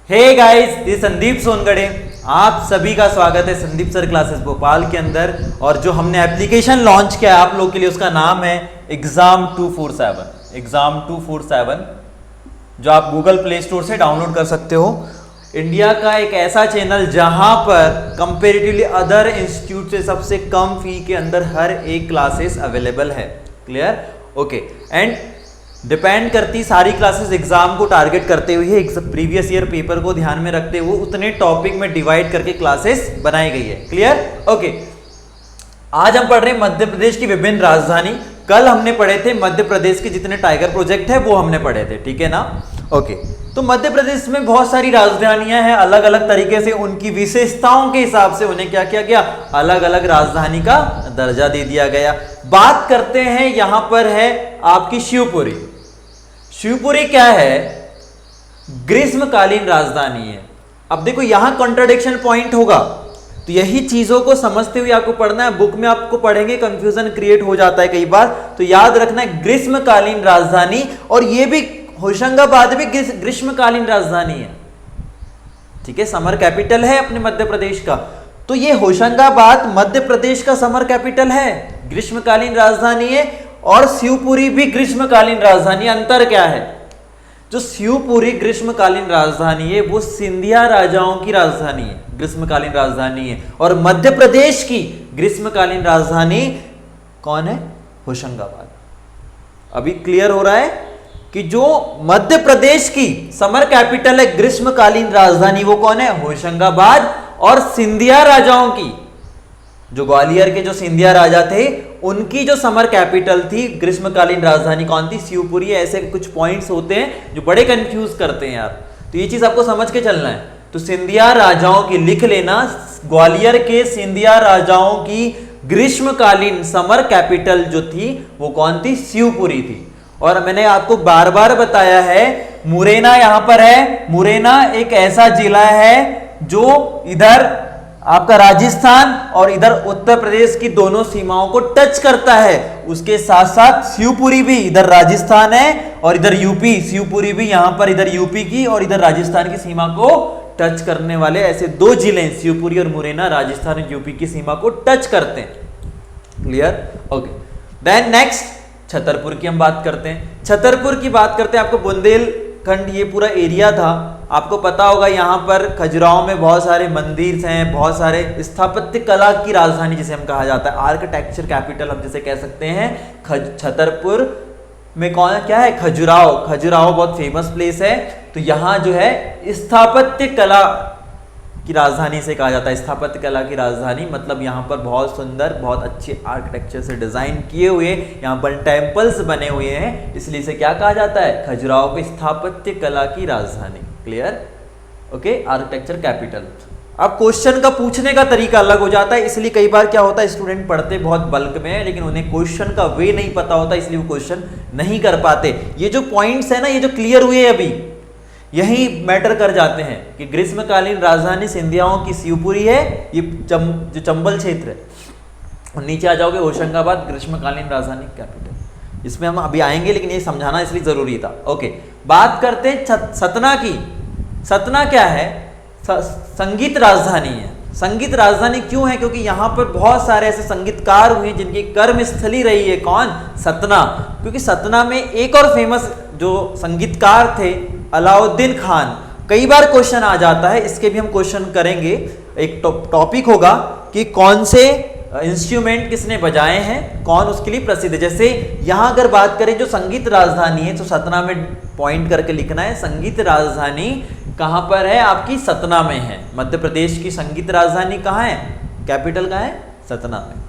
Hey guys, ये संदीप सोनगढ़े। आप सभी का स्वागत है संदीप सर क्लासेस भोपाल के अंदर। और जो हमने एप्लीकेशन लॉन्च किया है आप लोग के लिए, उसका नाम है एग्जाम 247। एग्जाम 247 जो आप गूगल प्ले स्टोर से डाउनलोड कर सकते हो। इंडिया का एक ऐसा चैनल जहां पर कंपेरेटिवली अदर इंस्टीट्यूट से सबसे कम फी के अंदर हर एक क्लासेस अवेलेबल है। क्लियर? ओके। एंड डिपेंड करती सारी क्लासेस एग्जाम को टारगेट करते हुए, प्रीवियस ईयर पेपर को ध्यान में रखते हुए उतने टॉपिक में डिवाइड करके क्लासेस बनाई गई है। क्लियर? ओके। आज हम पढ़ रहे हैं मध्य प्रदेश की विभिन्न राजधानी। कल हमने पढ़े थे मध्य प्रदेश के जितने टाइगर प्रोजेक्ट है वो हमने पढ़े थे, ठीक है ना? ओके। तो मध्य प्रदेश में बहुत सारी राजधानियां हैं, अलग अलग तरीके से उनकी विशेषताओं के हिसाब से उन्हें क्या किया गया, अलग अलग राजधानी का दर्जा दे दिया गया। बात करते हैं, यहां पर है आपकी शिवपुरी। शिवपुरी क्या है? ग्रीष्मकालीन राजधानी है। अब देखो यहां कॉन्ट्रडिक्शन पॉइंट होगा, तो यही चीजों को समझते हुए आपको पढ़ना है। बुक में आपको पढ़ेंगे कंफ्यूजन क्रिएट हो जाता है कई बार, तो याद रखना है ग्रीष्मकालीन राजधानी। और ये भी होशंगाबाद भी ग्रीष्मकालीन राजधानी है, ठीक है? समर कैपिटल है अपने मध्य प्रदेश का। तो ये होशंगाबाद मध्य प्रदेश का समर कैपिटल है, ग्रीष्मकालीन राजधानी है। और शिवपुरी भी ग्रीष्मकालीन राजधानी। अंतर क्या है? जो शिवपुरी ग्रीष्मकालीन राजधानी है वो सिंधिया राजाओं की राजधानी है, ग्रीष्मकालीन राजधानी है। और मध्य प्रदेश की ग्रीष्मकालीन राजधानी कौन है? होशंगाबाद। अभी क्लियर हो रहा है कि जो मध्य प्रदेश की समर कैपिटल है, ग्रीष्मकालीन राजधानी, वो कौन है? होशंगाबाद। और सिंधिया राजाओं की, जो ग्वालियर के जो सिंधिया राजा थे, उनकी जो समर कैपिटल थी, ग्रीष्मकालीन राजधानी कौन थी? शिवपुरी। ऐसे कुछ पॉइंट्स होते हैं जो बड़े कंफ्यूज करते हैं यार, तो ये चीज आपको समझ के चलना है। तो सिंधिया राजाओं की लिख लेना, ग्वालियर के सिंधिया राजाओं की ग्रीष्मकालीन समर कैपिटल जो थी वो कौन थी? शिवपुरी थी। और मैंने आपको बार बार बताया है, मुरैना यहां पर है। मुरैना एक ऐसा जिला है जो इधर आपका राजस्थान और इधर उत्तर प्रदेश की दोनों सीमाओं को टच करता है। उसके साथ साथ शिवपुरी भी इधर राजस्थान है और इधर यूपी। शिवपुरी भी यहां पर इधर यूपी की और इधर राजस्थान की सीमा को टच करने वाले ऐसे दो जिले, शिवपुरी और मुरैना, राजस्थान और यूपी की सीमा को टच करते हैं। Clear? Okay. Then next Chhatarpur की हम बात करते हैं। छतरपुर की बात करते हैं, आपको बुंदेलखंड ये पूरा एरिया था, आपको पता होगा। यहाँ पर खजुराहो में बहुत सारे मंदिर हैं, बहुत सारे स्थापत्य कला की राजधानी जिसे हम कहा जाता है, आर्किटेक्चर कैपिटल हम जिसे कह सकते हैं। छतरपुर में कौन क्या है? खजुराहो। खजुराहो बहुत फेमस प्लेस है। तो यहाँ जो है स्थापत्य कला की राजधानी से कहा जाता है। स्थापत्य कला की राजधानी मतलब यहाँ पर बहुत सुंदर, बहुत अच्छे आर्किटेक्चर से डिजाइन किए हुए यहाँ पर टेम्पल्स बने हुए हैं, इसलिए इसे क्या कहा जाता है? खजुराहो को स्थापत्य कला की राजधानी। क्लियर? ओके। Architecture capital. अब क्वेश्चन का पूछने का तरीका अलग हो जाता है, इसलिए कई बार क्या होता है, स्टूडेंट पढ़ते बहुत बल्क में है लेकिन उन्हें क्वेश्चन का वे नहीं पता होता, इसलिए वो क्वेश्चन नहीं कर पाते। ये जो पॉइंट्स है ना, ये जो क्लियर हुए अभी, यही मैटर कर जाते हैं कि ग्रीष्मकालीन राजधानी सिंधियाओं की शिवपुरी है, ये जो चंबल क्षेत्र है। और नीचे आ जाओगे होशंगाबाद, ग्रीष्मकालीन राजधानी कैपिटल। इसमें हम अभी आएंगे लेकिन ये समझाना इसलिए जरूरी था। ओके। बात करते हैं सतना की। सतना क्या है? संगीत राजधानी है। संगीत राजधानी क्यों है? क्योंकि यहाँ पर बहुत सारे ऐसे संगीतकार हुए जिनकी कर्म स्थली रही है। कौन? सतना। क्योंकि सतना में एक और फेमस जो संगीतकार थे, अलाउद्दीन खान। कई बार क्वेश्चन आ जाता है, इसके भी हम क्वेश्चन करेंगे। एक टॉपिक होगा कि कौन से इंस्ट्रूमेंट किसने बजाए हैं, कौन उसके लिए प्रसिद्ध है। जैसे यहां अगर बात करें जो संगीत राजधानी है, तो सतना में पॉइंट करके लिखना है। संगीत राजधानी कहां पर है? आपकी सतना में है। मध्य प्रदेश की संगीत राजधानी कहां है? कैपिटल कहां है? सतना में।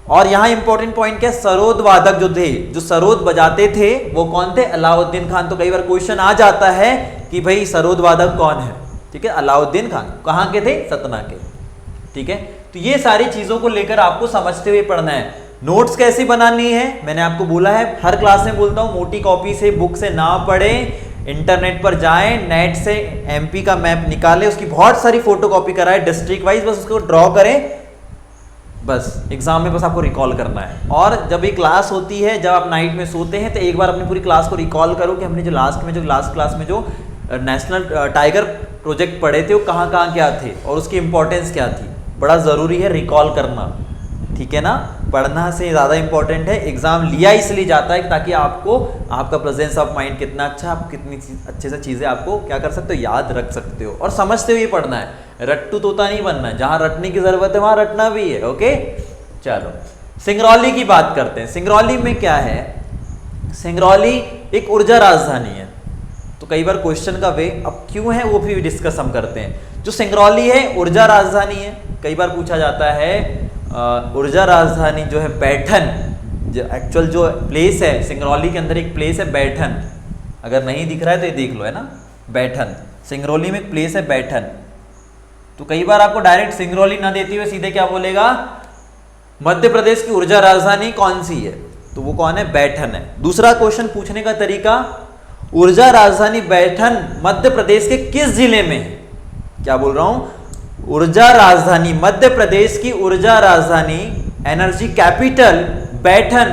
और यहाँ इंपॉर्टेंट पॉइंट क्या है? सरोद वादक जो थे, जो सरोद बजाते थे, वो कौन थे? अलाउद्दीन खान। तो कई बार क्वेश्चन आ जाता है कि भाई सरोद वादक कौन है? ठीक है, अलाउद्दीन खान। कहाँ के थे? सतना के। ठीक है, तो ये सारी चीजों को लेकर आपको समझते हुए पढ़ना है। नोट्स कैसी बनानी है मैंने आपको बोला है, हर क्लास में बोलता हूँ, मोटी कॉपी से, बुक से ना पढ़ें, इंटरनेट पर जाएं, नेट से एमपी का मैप निकालें, उसकी बहुत सारी फोटो कॉपी कराएं डिस्ट्रिक्ट वाइज, बस उसको ड्रॉ करें, बस एग्जाम में बस आपको रिकॉल करना है। और जब ये क्लास होती है, जब आप नाइट में सोते हैं, तो एक बार अपनी पूरी क्लास को रिकॉल करो कि हमने जो लास्ट क्लास में जो नेशनल टाइगर प्रोजेक्ट पढ़े थे वो कहाँ कहाँ क्या थे और उसकी इंपॉर्टेंस क्या थी, बड़ा ज़रूरी है रिकॉल करना, ठीक है ना। पढ़ना से ज़्यादा इंपॉर्टेंट है, एग्जाम लिया इसलिए जाता है ताकि आपको आपका प्रेजेंस ऑफ माइंड कितना अच्छा, आप कितनी अच्छे से चीज़ें आपको क्या कर सकते हो, याद रख सकते हो और समझते हुए पढ़ना है, रट्टू तोता नहीं बनना है, जहाँ रटने की ज़रूरत है वहाँ रटना भी है। ओके चलो सिंगरौली की बात करते हैं। सिंगरौली में क्या है, सिंगरौली एक ऊर्जा राजधानी है, तो कई बार क्वेश्चन का वे अब क्यों है वो भी डिस्कस हम करते हैं। जो सिंगरौली है ऊर्जा राजधानी है, कई बार पूछा जाता है ऊर्जा राजधानी जो है बैठन, जो एक्चुअल जो प्लेस है सिंगरौली के अंदर एक प्लेस है बैठन, अगर नहीं दिख रहा है तो ये देख लो, है ना, बैठन, सिंगरौली में एक प्लेस है बैठन। तो कई बार आपको डायरेक्ट सिंगरौली ना देते हुए सीधे क्या बोलेगा, मध्य प्रदेश की ऊर्जा राजधानी कौन सी है, तो वो कौन है, बैठन है। दूसरा क्वेश्चन पूछने का तरीका, ऊर्जा राजधानी बैठन मध्य प्रदेश के किस जिले में है, क्या बोल रहा हूं, ऊर्जा राजधानी मध्य प्रदेश की ऊर्जा राजधानी एनर्जी कैपिटल बैठन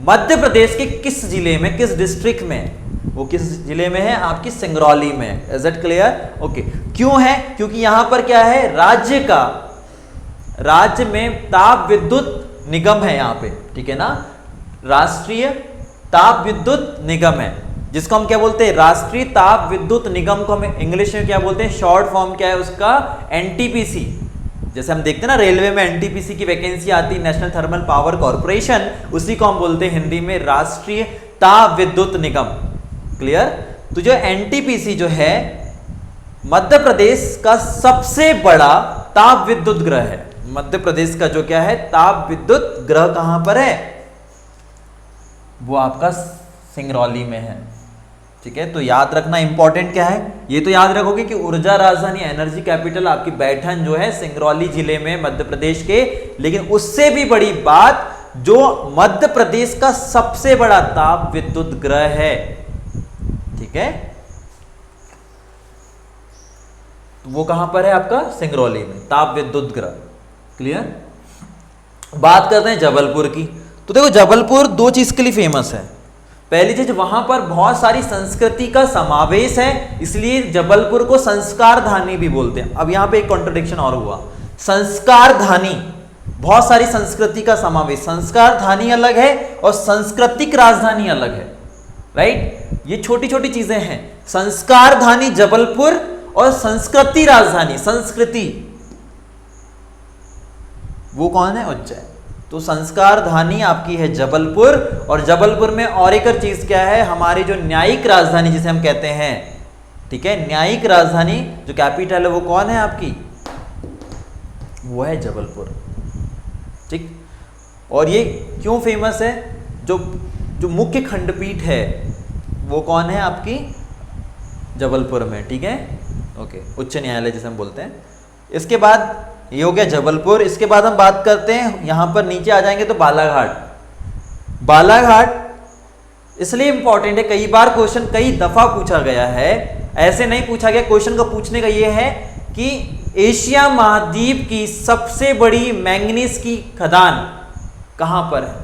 मध्य प्रदेश के किस जिले में, किस डिस्ट्रिक्ट में, वो किस जिले में है, आपकी सिंगरौली में। Is it clear? ओके, क्यों है, क्योंकि यहां पर क्या है, राज्य में ताप विद्युत निगम है यहाँ पे, ठीक है ना, राष्ट्रीय ताप विद्युत निगम है, जिसको हम क्या बोलते हैं, राष्ट्रीय ताप विद्युत निगम को हम इंग्लिश में क्या बोलते हैं, शॉर्ट फॉर्म क्या है उसका, एनटीपीसी। जैसे हम देखते हैं ना रेलवे में एनटीपीसी की वैकेंसी आती है, नेशनल थर्मल पावर कॉर्पोरेशन, उसी को हम बोलते हैं हिंदी में राष्ट्रीय ताप विद्युत निगम। क्लियर? तो जो एनटीपीसी जो है मध्य प्रदेश का सबसे बड़ा ताप विद्युत ग्रह है। मध्य प्रदेश का जो क्या है, ताप विद्युत ग्रह कहां पर है, वो आपका सिंगरौली में है, ठीक है। तो याद रखना इंपॉर्टेंट क्या है, ये तो याद रखोगे कि ऊर्जा राजधानी एनर्जी कैपिटल आपकी बैठन जो है सिंगरौली जिले में मध्य प्रदेश के, लेकिन उससे भी बड़ी बात जो मध्य प्रदेश का सबसे बड़ा ताप विद्युत ग्रह है, ठीक है, तो वो कहां पर है आपका, सिंगरौली में, ताप विद्युत ग्रह। क्लियर? बात करते हैं जबलपुर की। तो देखो जबलपुर दो चीज के लिए फेमस है। पहली चीज, वहां पर बहुत सारी संस्कृति का समावेश है, इसलिए जबलपुर को संस्कार धानी भी बोलते हैं। अब यहां पे एक कॉन्ट्रडिक्शन और हुआ, संस्कार धानी, बहुत सारी संस्कृति का समावेश, संस्कार धानी अलग है और सांस्कृतिक राजधानी अलग है, राइट। ये छोटी छोटी चीजें हैं, संस्कार धानी जबलपुर और संस्कृति राजधानी, संस्कृति वो कौन है, उज्जैन। तो संस्कार धानी आपकी है जबलपुर, और जबलपुर में और एक चीज क्या है, हमारी जो न्यायिक राजधानी जिसे हम कहते हैं, ठीक है, न्यायिक राजधानी जो कैपिटल है वो कौन है आपकी, वो है जबलपुर, ठीक। और ये क्यों फेमस है, जो मुख्य खंडपीठ है वो कौन है आपकी, जबलपुर में, ठीक है, ओके, उच्च न्यायालय जिसे हम बोलते हैं। इसके बाद ये हो गया जबलपुर। इसके बाद हम बात करते हैं, यहां पर नीचे आ जाएंगे तो बालाघाट। बालाघाट इसलिए इंपॉर्टेंट है, कई बार क्वेश्चन कई दफा पूछा गया है, ऐसे नहीं पूछा गया, क्वेश्चन का पूछने का ये है कि एशिया महाद्वीप की सबसे बड़ी मैंगनीज की खदान कहां पर है।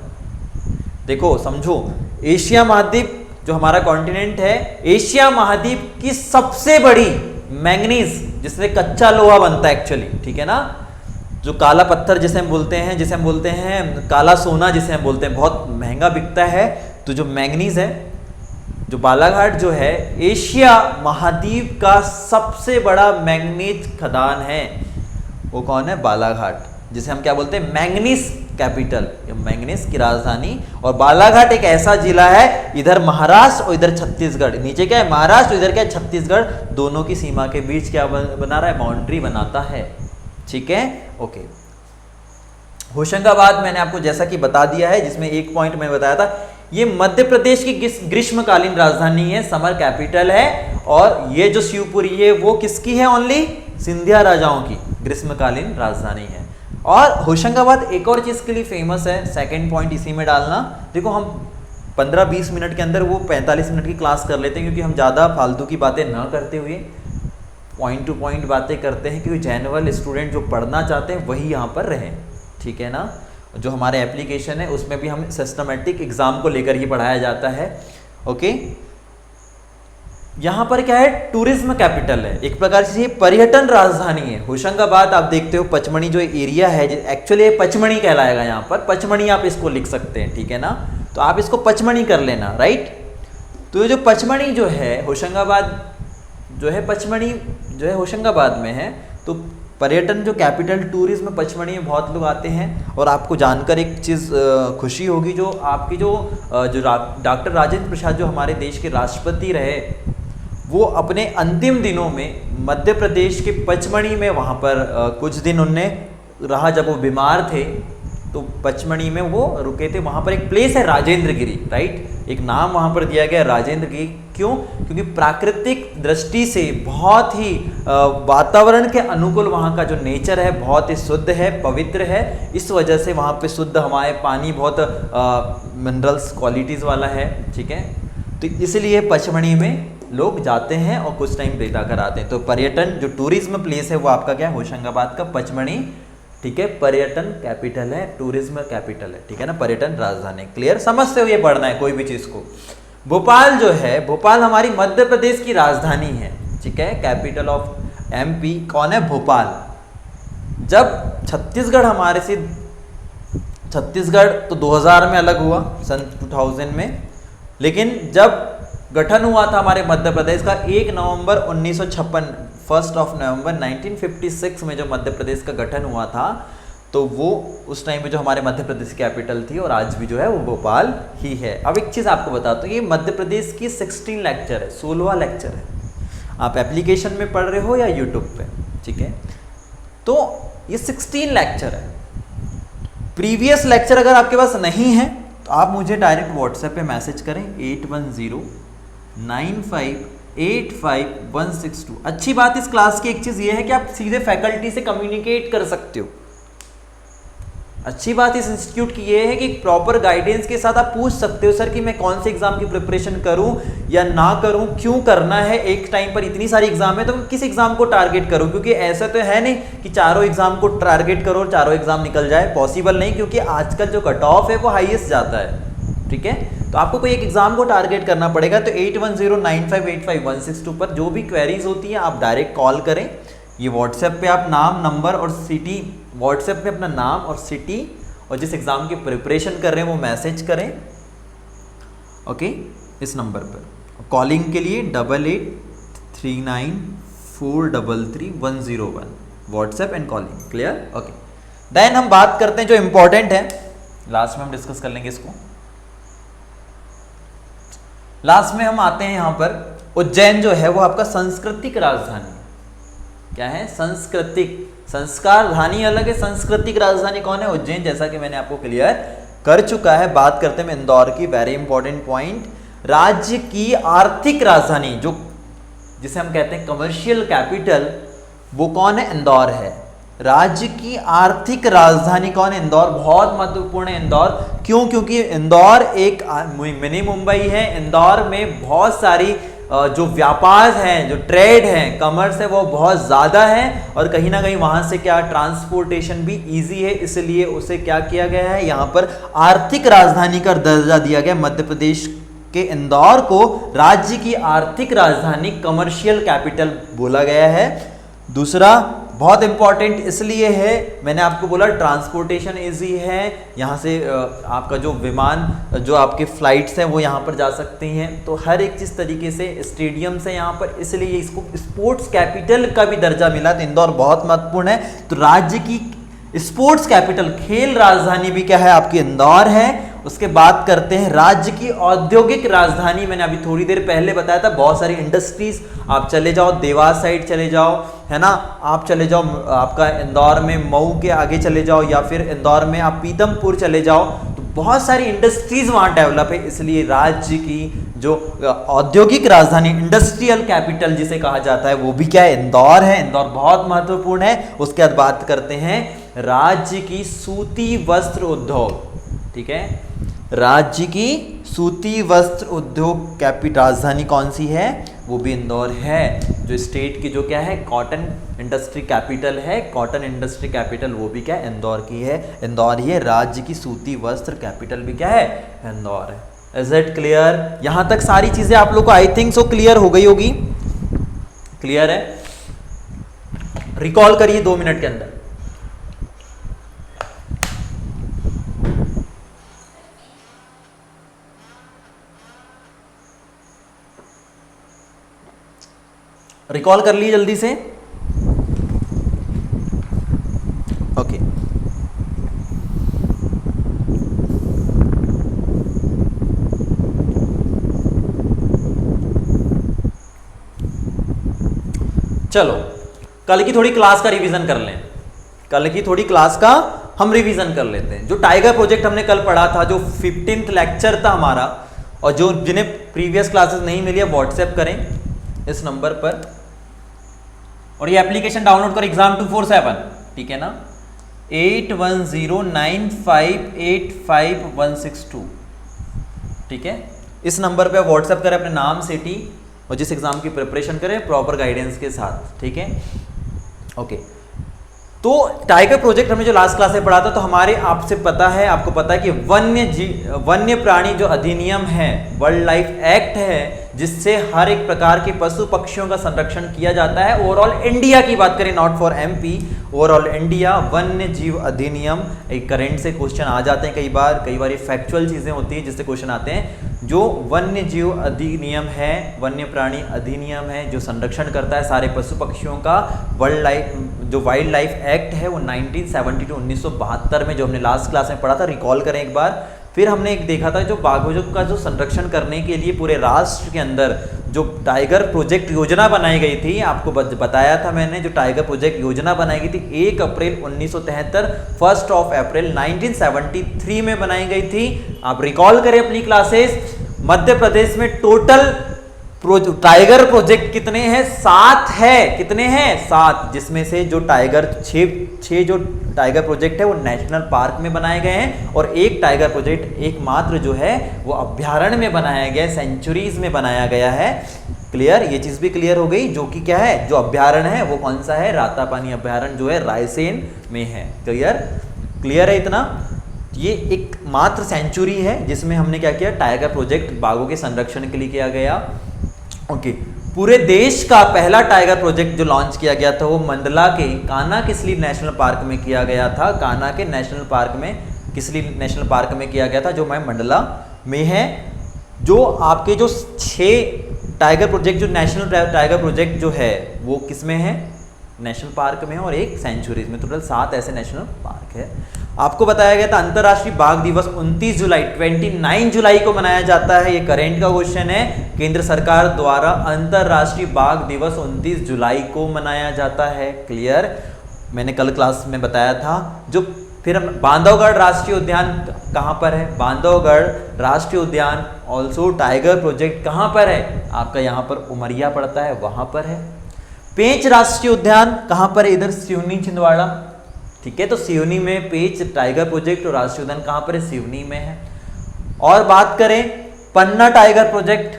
देखो समझो, एशिया महाद्वीप जो हमारा कॉन्टिनेंट है, एशिया महाद्वीप की सबसे बड़ी मैंगनीज, जिससे कच्चा लोहा बनता है एक्चुअली, ठीक है ना, जो काला पत्थर जिसे हम बोलते हैं, जिसे हम बोलते हैं काला सोना जिसे हम बोलते हैं, बहुत महंगा बिकता है। तो जो मैंगनीज है, जो बालाघाट जो है एशिया महाद्वीप का सबसे बड़ा मैंगनीज खदान है, वो कौन है, बालाघाट, जिसे हम क्या बोलते हैं, मैंगनीज कैपिटल, मैंगनीज की राजधानी। और बालाघाट एक ऐसा जिला है, इधर महाराष्ट्र और इधर छत्तीसगढ़, नीचे क्या है महाराष्ट्र, इधर क्या है छत्तीसगढ़, दोनों की सीमा के बीच क्या बना रहा है, बाउंड्री बनाता है, ठीक है, ओके। होशंगाबाद मैंने आपको जैसा कि बता दिया है, जिसमें एक पॉइंट मैंने बताया था, ये मध्य प्रदेश की ग्रीष्मकालीन राजधानी है, समर कैपिटल है। और ये जो शिवपुरी है वो किसकी है, ओनली सिंधिया राजाओं की ग्रीष्मकालीन राजधानी है। और होशंगाबाद एक और चीज के लिए फेमस है, सेकंड पॉइंट इसी में डालना। देखो हम 15-20 मिनट के अंदर वो 45 मिनट की क्लास कर लेते हैं, क्योंकि हम ज़्यादा फालतू की बातें ना करते हुए पॉइंट टू पॉइंट बातें करते हैं, क्योंकि जनरल स्टूडेंट जो पढ़ना चाहते हैं वही यहाँ पर रहें, ठीक है ना। जो हमारे एप्लीकेशन है उसमें भी हम सिस्टमेटिक एग्जाम को लेकर ही पढ़ाया जाता है, ओके। यहाँ पर क्या है, टूरिज्म कैपिटल है, एक प्रकार से ये पर्यटन राजधानी है। होशंगाबाद आप देखते हो पचमणी जो एरिया है, एक्चुअली पचमणी कहलाएगा यहाँ पर, पचमणी आप इसको लिख सकते हैं, ठीक है ना, तो आप इसको पचमणी कर लेना, राइट। तो ये जो पचमणी जो है होशंगाबाद जो है, पचमणी जो है होशंगाबाद में है, तो पर्यटन जो कैपिटल टूरिज्म पचमणी में बहुत लोग आते हैं। और आपको जानकर एक चीज़ खुशी होगी, जो आपकी जो डॉक्टर राजेंद्र प्रसाद जो हमारे देश के राष्ट्रपति रहे, वो अपने अंतिम दिनों में मध्य प्रदेश के पचमणी में वहाँ पर कुछ दिन उनने रहा, जब वो बीमार थे तो पचमणी में वो रुके थे। वहाँ पर एक प्लेस है राजेंद्र गिरी, राइट, एक नाम वहाँ पर दिया गया राजेंद्र गिरी। क्यों? क्योंकि प्राकृतिक दृष्टि से बहुत ही वातावरण के अनुकूल वहाँ का जो नेचर है बहुत ही शुद्ध है, पवित्र है। इस वजह से वहाँ पे शुद्ध हवाएं, पानी बहुत मिनरल्स क्वालिटीज़ वाला है, ठीक है। तो इसलिए पचमणी में लोग जाते हैं और कुछ टाइम बिता कर आते हैं। तो पर्यटन जो टूरिज्म प्लेस है वो आपका क्या है, होशंगाबाद का पचमणी, ठीक है। पर्यटन कैपिटल है, टूरिज्म कैपिटल है, ठीक है ना, पर्यटन राजधानी। क्लियर, समझते हो, ये पढ़ना है कोई भी चीज को। भोपाल जो है, भोपाल हमारी मध्य प्रदेश की राजधानी है, ठीक है, कैपिटल ऑफ एमपी कौन है, भोपाल। जब छत्तीसगढ़ हमारे से, छत्तीसगढ़ तो 2000 में अलग हुआ, सन 2000 में, लेकिन जब गठन हुआ था हमारे मध्य प्रदेश का 1 नवंबर 1956, 1 नवंबर 1956 में जो मध्य प्रदेश का गठन हुआ था, तो वो उस टाइम पे जो हमारे मध्य प्रदेश की कैपिटल थी, और आज भी जो है वो भोपाल ही है। अब एक चीज़ आपको बताता हूँ, ये मध्य प्रदेश की 16 लेक्चर है, 16वां लेक्चर है। आप एप्लीकेशन में पढ़ रहे हो या यूट्यूब पे, ठीक है, तो ये 16 लेक्चर है। प्रीवियस लेक्चर अगर आपके पास नहीं है तो आप मुझे डायरेक्ट व्हाट्सएप पे मैसेज करें 8109585162। अच्छी बात इस क्लास की एक चीज़ ये है कि आप सीधे फैकल्टी से कम्युनिकेट कर सकते हो। अच्छी बात इस इंस्टीट्यूट की ये है कि प्रॉपर गाइडेंस के साथ आप पूछ सकते हो, सर कि मैं कौन से एग्जाम की प्रिपरेशन करूं या ना करूं, क्यों करना है, एक टाइम पर इतनी सारी एग्जाम है तो किस एग्जाम को टारगेट करूं। क्योंकि ऐसा तो है नहीं कि चारों एग्जाम को टारगेट करो और चारों एग्जाम निकल जाए, पॉसिबल नहीं, क्योंकि आजकल जो कट ऑफ है वो हाईएस्ट जाता है, ठीक है। तो आपको कोई एक एग्जाम को टारगेट करना पड़ेगा। तो 8109585162 पर जो भी क्वेरीज होती हैं आप डायरेक्ट कॉल करें। ये व्हाट्सएप पे आप नाम, नंबर और सिटी, व्हाट्सएप पे अपना नाम और सिटी और जिस एग्जाम की प्रिपरेशन कर रहे हैं वो मैसेज करें, ओके, इस नंबर पर। कॉलिंग के लिए 8839433101, WhatsApp and calling. Clear, okay. Then हम बात करते हैं जो इंपॉर्टेंट है, लास्ट में हम डिस्कस कर लेंगे इसको। लास्ट में हम आते हैं यहाँ पर, उज्जैन जो है वो आपका सांस्कृतिक राजधानी, क्या है, सांस्कृतिक, संस्कार राजधानी अलग है, सांस्कृतिक राजधानी कौन है, उज्जैन, जैसा कि मैंने आपको क्लियर कर चुका है। बात करते हैं इंदौर की, वेरी इंपॉर्टेंट पॉइंट। राज्य की आर्थिक राजधानी, जो जिसे हम कहते हैं कमर्शियल कैपिटल, वो कौन है, इंदौर है। राज्य की आर्थिक राजधानी कौन है, इंदौर। बहुत महत्वपूर्ण है इंदौर, क्यों, क्योंकि इंदौर एक मिनी मुंबई है। इंदौर में बहुत सारी जो व्यापार हैं, जो ट्रेड हैं, कमर्स है, वो बहुत ज़्यादा है, और कहीं ना कहीं वहाँ से क्या ट्रांसपोर्टेशन भी इजी है, इसलिए उसे क्या किया गया है, यहाँ पर आर्थिक राजधानी का दर्जा दिया गया। मध्य प्रदेश के इंदौर को राज्य की आर्थिक राजधानी, कमर्शियल कैपिटल बोला गया है। दूसरा बहुत इंपॉर्टेंट इसलिए है, मैंने आपको बोला ट्रांसपोर्टेशन इजी है, यहाँ से आपका जो विमान, जो आपके फ्लाइट्स हैं वो यहाँ पर जा सकती हैं, तो हर एक चीज़ तरीके से, स्टेडियम से यहाँ पर, इसलिए इसको स्पोर्ट्स कैपिटल का भी दर्जा मिला। तो इंदौर बहुत महत्वपूर्ण है। तो राज्य की स्पोर्ट्स कैपिटल, खेल राजधानी भी क्या है, आपकी इंदौर है। उसके बाद करते हैं राज्य की औद्योगिक राजधानी, मैंने अभी थोड़ी देर पहले बताया था, बहुत सारी इंडस्ट्रीज, आप चले जाओ देवास साइड चले जाओ, है ना, आप चले जाओ आपका इंदौर में मऊ के आगे चले जाओ, या फिर इंदौर में आप पीतमपुर चले जाओ, तो बहुत सारी इंडस्ट्रीज वहाँ डेवलप है। इसलिए राज्य की जो औद्योगिक राजधानी, इंडस्ट्रियल कैपिटल जिसे कहा जाता है, वो भी क्या है, इंदौर है। इंदौर बहुत महत्वपूर्ण है। उसके बाद बात करते हैं राज्य की सूती वस्त्र उद्योग, ठीक है, राज्य की सूती वस्त्र उद्योग राजधानी कौन सी है, वो भी इंदौर है। जो स्टेट की जो क्या है, कॉटन इंडस्ट्री कैपिटल है, कॉटन इंडस्ट्री कैपिटल वो भी क्या है, इंदौर की है, इंदौर ही है। राज्य की सूती वस्त्र कैपिटल भी क्या है, इंदौर है। Is it clear? यहां तक सारी चीजें आप लोग को आई थिंक सो क्लियर हो गई होगी। क्लियर है? रिकॉल करिए 2 मिनट के अंदर। रिकॉल कर लीजिए जल्दी से। ओके, चलो कल की थोड़ी क्लास का रिवीजन कर लें। कल की थोड़ी क्लास का हम रिवीजन कर लेते हैं। जो टाइगर प्रोजेक्ट हमने कल पढ़ा था, जो 15th लेक्चर था हमारा, और जो जिन्हें प्रीवियस क्लासेस नहीं मिली है व्हाट्सएप करें इस नंबर पर, और ये एप्लीकेशन डाउनलोड करें एग्जाम 247, ठीक है ना? 8109585162, ठीक है? इस नंबर पे व्हाट्सएप करें अपने नाम, सिटी और जिस एग्जाम की प्रिपरेशन करें प्रॉपर गाइडेंस के साथ, ठीक है? ओके, तो टाइगर प्रोजेक्ट हमने जो लास्ट क्लास में पढ़ा था, तो हमारे आपसे पता है, आपको पता है कि वन्य प्राणी जो अधिनियम है, वर्ल्ड लाइफ एक्ट है, जिससे हर एक प्रकार के पशु पक्षियों का संरक्षण किया जाता है। ओवरऑल इंडिया की बात करें, not for MP, overall India वन्य जीव अधिनियम, एक करंट से क्वेश्चन आ जाते हैं कई बार ये फैक्चुअल चीजें होती है जिससे क्वेश्चन आते हैं। जो वन्य जीव अधिनियम है, वन्य प्राणी अधिनियम है, जो संरक्षण करता है सारे पशु पक्षियों का, जो वाइल्ड लाइफ एक्ट है, वो 1972 1972 में जो हमने लास्ट क्लास में पढ़ा था, रिकॉल करें एक बार। फिर हमने एक देखा था जो बाघों का जो संरक्षण करने के लिए पूरे राष्ट्र के अंदर जो टाइगर प्रोजेक्ट योजना बनाई गई थी, आपको बताया था मैंने, जो टाइगर प्रोजेक्ट योजना बनाई गई थी 1 अप्रैल 1973, 1 अप्रैल 1973 में बनाई गई थी। आप रिकॉल करें अपनी क्लासेस। मध्य प्रदेश में टोटल टाइगर प्रोजेक्ट कितने हैं? 7 है। कितने हैं? 7, जिसमें से जो टाइगर 6 जो टाइगर प्रोजेक्ट है वो नेशनल पार्क में बनाए गए हैं, और एक टाइगर प्रोजेक्ट एकमात्र जो है वो अभ्यारण्य में बनाया गया है, सेंचुरीज में बनाया गया है। क्लियर? ये चीज भी क्लियर हो गई। जो कि क्या है, जो अभ्यारण्य है वो कौन सा है? रातापानी अभ्यारण्य जो है रायसेन में है। क्लियर? क्लियर है इतना? ये एक मात्र सेंचुरी है जिसमें हमने क्या किया, टाइगर प्रोजेक्ट बाघों के संरक्षण के लिए किया गया। ओके, पूरे देश का पहला टाइगर प्रोजेक्ट जो लॉन्च किया गया था वो मंडला के कान्हा किसली नेशनल पार्क में किया गया था। कान्हा के नेशनल पार्क में, किसली नेशनल पार्क में किया गया था, जो मैं मंडला में है। जो आपके जो 6 टाइगर प्रोजेक्ट, जो नेशनल टाइगर प्रोजेक्ट जो है वो किस में है? नेशनल पार्क में है, और एक सेंचुरीज में। टोटल 7 ऐसे नेशनल पार्क है। आपको बताया गया था अंतर्राष्ट्रीय बाघ दिवस 29 जुलाई 29 जुलाई को मनाया जाता है। ये करेंट का क्वेश्चन है। केंद्र सरकार द्वारा अंतर्राष्ट्रीय बाघ दिवस 29 जुलाई को मनाया जाता है। क्लियर? मैंने कल क्लास में बताया था। जो फिर बांधवगढ़ राष्ट्रीय उद्यान कहाँ पर है? बांधवगढ़ राष्ट्रीय उद्यान ऑल्सो टाइगर प्रोजेक्ट कहाँ पर है? आपका यहाँ पर उमरिया पड़ता है, वहाँ पर है। पेंच राष्ट्रीय उद्यान कहाँ पर है? इधर सिवनी छिंदवाड़ा, ठीक है? तो सिवनी में पेंच टाइगर प्रोजेक्ट और राष्ट्रीय उद्यान कहाँ पर है? सिवनी में है। और बात करें पन्ना टाइगर प्रोजेक्ट,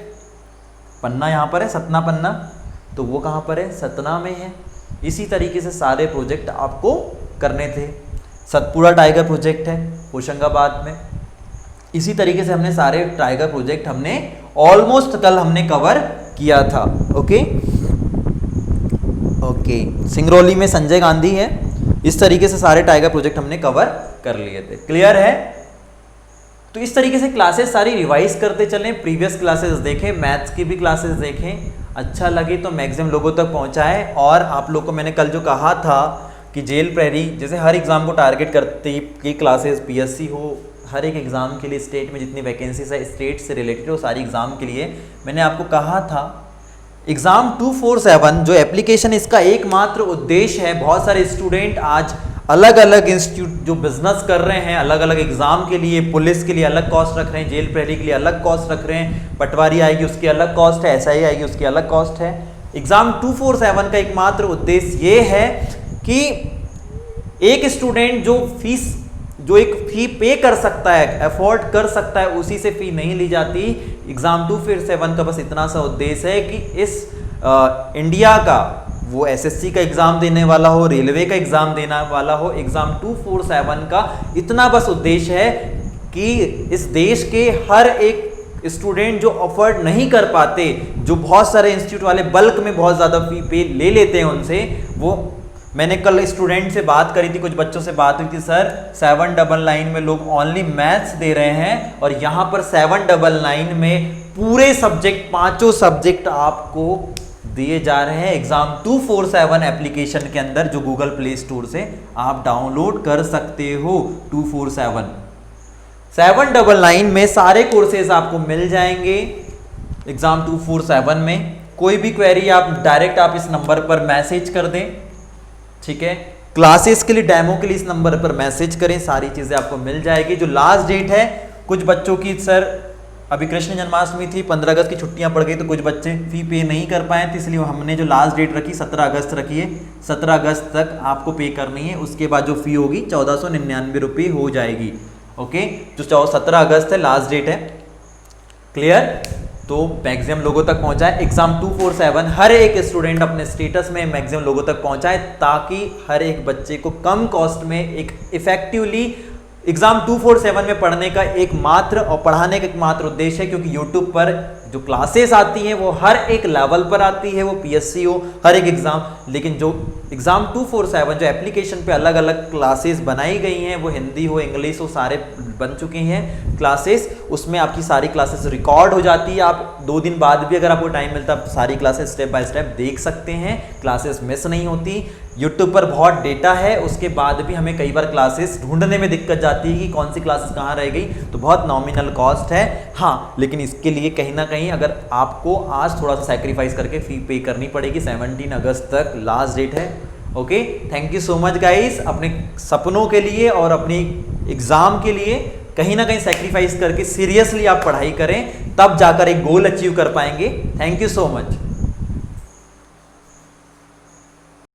पन्ना यहाँ पर है, सतना पन्ना, तो वो कहाँ पर है? सतना में है। इसी तरीके से सारे प्रोजेक्ट आपको करने थे। सतपुड़ा टाइगर प्रोजेक्ट है होशंगाबाद में। इसी तरीके से हमने सारे टाइगर प्रोजेक्ट हमने ऑलमोस्ट कल हमने कवर किया था। ओके ओके, सिंगरौली में संजय गांधी है। इस तरीके से सारे टाइगर प्रोजेक्ट हमने कवर कर लिए थे। क्लियर है? तो इस तरीके से क्लासेस सारी रिवाइज करते चलें। प्रीवियस क्लासेस देखें, मैथ्स की भी क्लासेस देखें। अच्छा लगे तो मैक्सिमम लोगों तक पहुंचाएं। और आप लोग को मैंने कल जो कहा था कि जेल प्रहरी जैसे हर एग्जाम को टारगेट करते की क्लासेस, पीएससी हो, हर एक एग्जाम के लिए स्टेट में जितनी वैकेंसीज है स्टेट से रिलेटेड हो, सारी एग्जाम के लिए मैंने आपको कहा था एग्जाम 247 जो एप्लीकेशन, इसका एकमात्र उद्देश्य है, बहुत सारे स्टूडेंट आज अलग अलग इंस्टीट्यूट जो बिजनेस कर रहे हैं, अलग अलग एग्जाम के लिए, पुलिस के लिए अलग कॉस्ट रख रहे हैं, जेल प्रहरी के लिए अलग कॉस्ट रख रहे हैं, पटवारी आएगी उसकी अलग कॉस्ट है, एसआई आएगी उसकी अलग कॉस्ट है। एग्जाम 247 का एकमात्र उद्देश्य ये है कि एक स्टूडेंट जो एक फी पे कर सकता है, अफोर्ड कर सकता है, उसी से फी नहीं ली जाती। एग्जाम 247 का बस इतना सा उद्देश्य है कि इस इंडिया का, वो एसएससी का एग्जाम देने वाला हो, रेलवे का एग्जाम देने वाला हो, एग्जाम 247 का इतना बस उद्देश्य है कि इस देश के हर एक स्टूडेंट जो अफोर्ड नहीं कर पाते, जो बहुत सारे इंस्टीट्यूट वाले बल्क में बहुत ज़्यादा फी पे ले लेते हैं उनसे, वो मैंने कल स्टूडेंट से बात करी थी, कुछ बच्चों से बात हुई थी, सर 799 में लोग ओनली मैथ्स दे रहे हैं और यहाँ पर 799 में पूरे सब्जेक्ट, पांचों सब्जेक्ट आपको दिए जा रहे हैं एग्जाम 247 एप्लीकेशन के अंदर, जो गूगल प्ले स्टोर से आप डाउनलोड कर सकते हो। 247 799 में सारे कोर्सेज आपको मिल जाएंगे एग्जाम 247 में। कोई भी क्वेरी आप डायरेक्ट आप इस नंबर पर मैसेज कर दें, ठीक है। क्लासेस के लिए, डेमो के लिए इस नंबर पर मैसेज करें, सारी चीजें आपको मिल जाएगी। जो लास्ट डेट है कुछ बच्चों की, सर अभी कृष्ण जन्माष्टमी थी, 15 अगस्त की छुट्टियां पड़ गई तो कुछ बच्चे फी पे नहीं कर पाए थे, इसलिए हमने जो लास्ट डेट रखी 17 अगस्त रखी है। 17 अगस्त तक आपको पे करनी है, उसके बाद जो फी होगी 1499 रुपये हो जाएगी। ओके, जो 17 अगस्त है लास्ट डेट है। क्लियर? तो मैक्सिमम लोगों तक पहुंचाए एग्जाम 247, हर एक स्टूडेंट अपने स्टेटस में मैक्सिमम लोगों तक पहुंचाए, ताकि हर एक बच्चे को कम कॉस्ट में एक इफेक्टिवली एग्जाम 247 में पढ़ने का एकमात्र और पढ़ाने का एकमात्र उद्देश्य है। क्योंकि यूट्यूब पर जो क्लासेस आती हैं वो हर एक लेवल पर आती है, वो पीएससी हो, हर एक एग्जाम, लेकिन जो एग्जाम 247 जो एप्लीकेशन पे अलग अलग क्लासेस बनाई गई हैं, वो हिंदी हो, इंग्लिश हो, सारे बन चुके हैं क्लासेस, उसमें आपकी सारी क्लासेस रिकॉर्ड हो जाती है। आप 2 दिन बाद भी अगर आपको टाइम मिलता है, सारी क्लासेस स्टेप बाय स्टेप देख सकते हैं, क्लासेस मिस नहीं होती। यूट्यूब पर बहुत डेटा है, उसके बाद भी हमें कई बार क्लासेस ढूंढने में दिक्कत जाती है कि कौन सी क्लासेस कहाँ रह गई, तो बहुत नॉमिनल कॉस्ट है। हाँ, लेकिन इसके लिए कहीं ना कहीं अगर आपको आज थोड़ा सा सैक्रिफाइस करके फी पे करनी पड़ेगी। 17 अगस्त तक लास्ट डेट है। Okay, thank you so much guys. अपने सपनों के लिए और अपनी एग्जाम के लिए कहीं ना कहीं सैक्रिफाइस करके सीरियसली आप पढ़ाई करें, तब जाकर एक गोल अचीव कर पाएंगे। Thank you so much.